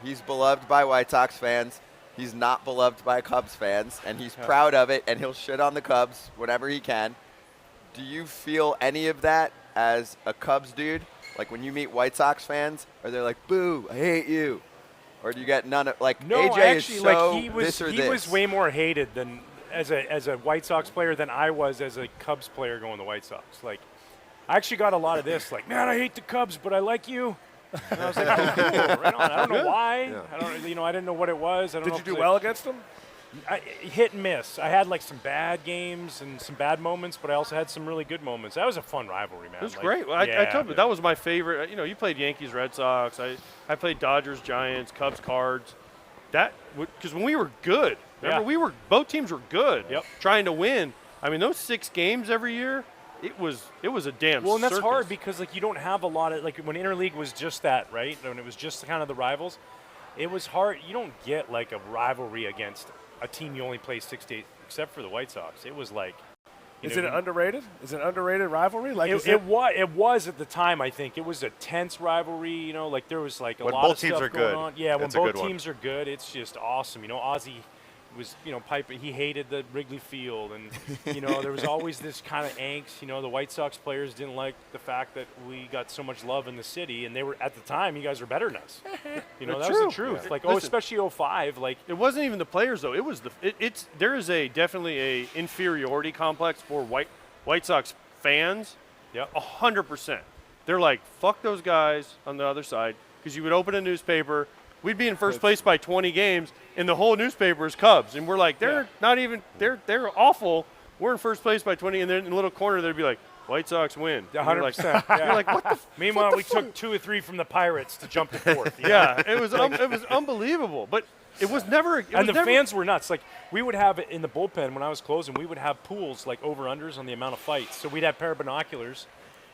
He's beloved by White Sox fans. He's not beloved by Cubs fans, and he's proud of it, and he'll shit on the Cubs whenever he can. Do you feel any of that as a Cubs dude? Like when you meet White Sox fans, are they like, boo, I hate you? Or do you get none of, like, No, AJ actually, is so like he was way more hated than as a White Sox player than I was as a Cubs player going to White Sox. Like, I actually got a lot of this, like, man, I hate the Cubs, but I like you. And I was like, oh, cool, right on. I don't know why. Yeah. I didn't know what it was. Did you do well against them? Hit and miss. I had like some bad games and some bad moments, but I also had some really good moments. That was a fun rivalry, man. It was great. Well, I told you that was my favorite. You know, you played Yankees, Red Sox. I played Dodgers, Giants, Cubs, Cards. That because when we were good, remember both teams were good. Yep. Trying to win. I mean, those 6 games every year. It was a damn. Well, and that's circus. hard because like you don't have a lot of like when interleague was just that, right? When it was just kind of the rivals, it was hard. You don't get like a rivalry against a team you only play 6 to 8, except for the White Sox. It was like. Is it underrated? Is it an underrated rivalry? Like it was at the time. I think it was a tense rivalry. You know, like there was like a lot of stuff going on. Yeah, when both teams are good, it's just awesome. You know, Ozzie was, piping. He hated the Wrigley Field, and there was always this kind of angst. The White Sox players didn't like the fact that we got so much love in the city, and they were at the time. You guys were better than us. That was the truth. Yeah. Like, especially 05. Like, it wasn't even the players though. It was there is definitely a inferiority complex for White Sox fans. Yeah, 100%. They're like, fuck those guys on the other side, because you would open a newspaper. We'd be in first place by 20 games, and the whole newspaper is Cubs. And we're like, they're not even – they're awful. We're in first place by 20, and then in the little corner they'd be like, White Sox win. 100%. You're like, what the – Meanwhile, we took 2 or 3 from the Pirates to jump to fourth. Yeah, it was unbelievable. But it was never – And the fans were nuts. Like, we would have – in the bullpen when I was closing, we would have pools, like over-unders on the amount of fights. So we'd have pair of binoculars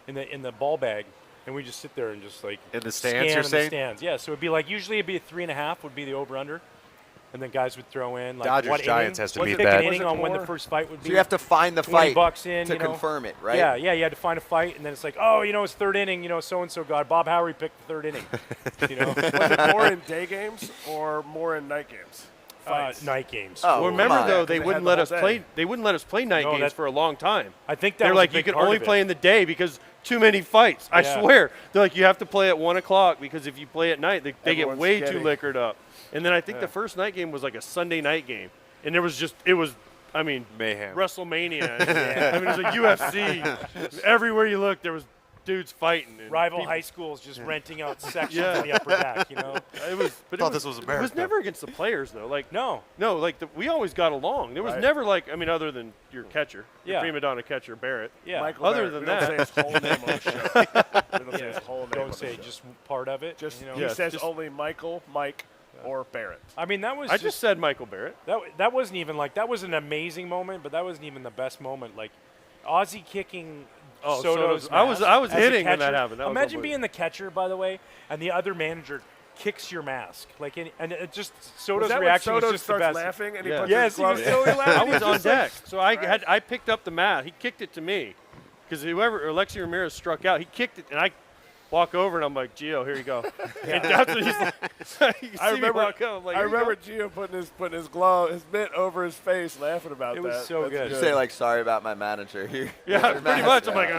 in the ball bag. And we just sit there and just like in the stands. You're saying? The stands, yeah. So it'd be like usually it'd be a 3.5 would be the over under, and then guys would throw in like Dodgers Giants has to be pick an inning on when the first fight would be. So you have to find the fight $20 in, to confirm it, right? Yeah. You had to find a fight, and then it's like, oh, it's third inning. So and so got Bob Howery picked the third inning. Was it more in day games or more in night games? Night games. Oh, well, remember though, they wouldn't let us play. They wouldn't let us play night games for a long time. I think they're like you can only play in the day because too many fights. I swear, they're like you have to play at 1 o'clock because if you play at night, they get way too liquored up. And then I think the first night game was like a Sunday night game, and it was mayhem, WrestleMania. I mean, it was a UFC. Everywhere you look, there was dudes fighting. And rival high schools just renting out sections in the upper deck. It was. But this was America. It was never against the players though. Like no. Like we always got along. There was never like other than your catcher, your prima donna catcher Barrett. Yeah. Michael other Barrett. than that, don't say his whole name on the show. We don't say his whole name. Don't say just part of it. Just he says only Michael, Mike, or Barrett. I mean, that was. I just said Michael Barrett. That wasn't even like that was an amazing moment, but that wasn't even the best moment. Like Ozzie kicking. Soto's I was hitting when that happened. That Imagine being the catcher, by the way, and the other manager kicks your mask. Like, and it just Soto's reaction was just the best. Laughing and he puts his gloves. He was totally laughing. I was on deck, so I picked up the mat. He kicked it to me because Alexi Ramirez struck out. He kicked it, and I walk over and I'm like, Gio, here you go. And that's what he's like. I remember Gio putting his glove, his mitt over his face, laughing about that. It was so good. You say like, sorry about my manager here. Yeah, pretty much. I'm like,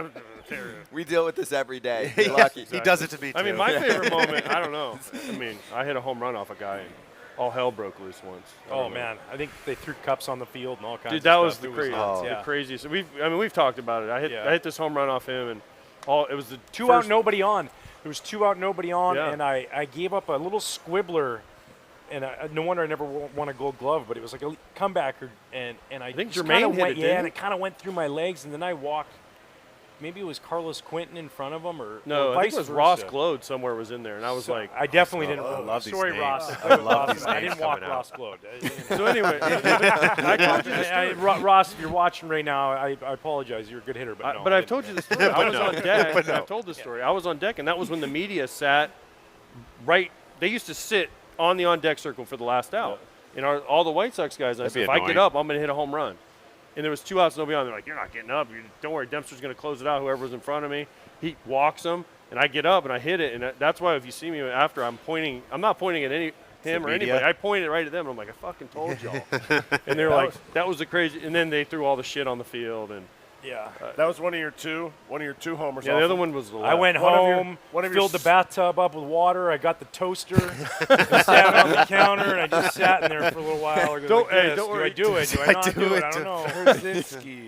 we deal with this every day. You're lucky. He does it to me too. I mean, my favorite moment, I don't know. I mean, I hit a home run off a guy and all hell broke loose once. Oh man, I think they threw cups on the field and all kinds. Dude, that of was stuff. the craziest. We've talked about it. I hit this home run off him and it was the 2 out, nobody on. There was 2 out, nobody on, Yeah. and I gave up a little squibbler, and no wonder I never won a Gold Glove, but it was like a comebacker, and I think just Jermaine went, hit it, and it kind of went through my legs, and then I walked. Maybe it was Carlos Quentin in front of him, or no, or I think it was versa. Ross Glode somewhere was in there, and I was like, I definitely didn't. I love these sorry, names. Ross. I love these I names didn't walk coming Ross Glode. so anyway, I told you the story. Ross, if you're watching right now, I apologize. You're a good hitter, but no. But I've told you the story. I was on deck. But no. I've told the story. I was on deck, and that was when the media sat right. They used to sit on the on-deck circle for the last out. And all the White Sox guys, I said, if I get up, I'm going to hit a home run. And there was 2 outs, nobody on. They're like, you're not getting up. Don't worry, Dempster's going to close it out, whoever was in front of me. He walks them. And I get up and I hit it, and that's why if you see me after, I'm not pointing at him or anybody. I point it right at them. And I'm like, I fucking told y'all. And they're like, that was the crazy. And then they threw all the shit on the field and. Yeah, that was one of your two homers. Yeah, the other one was the left. I went home, filled the bathtub up with water. I got the toaster, and sat on the counter, and I just sat in there for a little while. Don't worry. Do I do it? Do I not do it? I don't know. Pierzynski.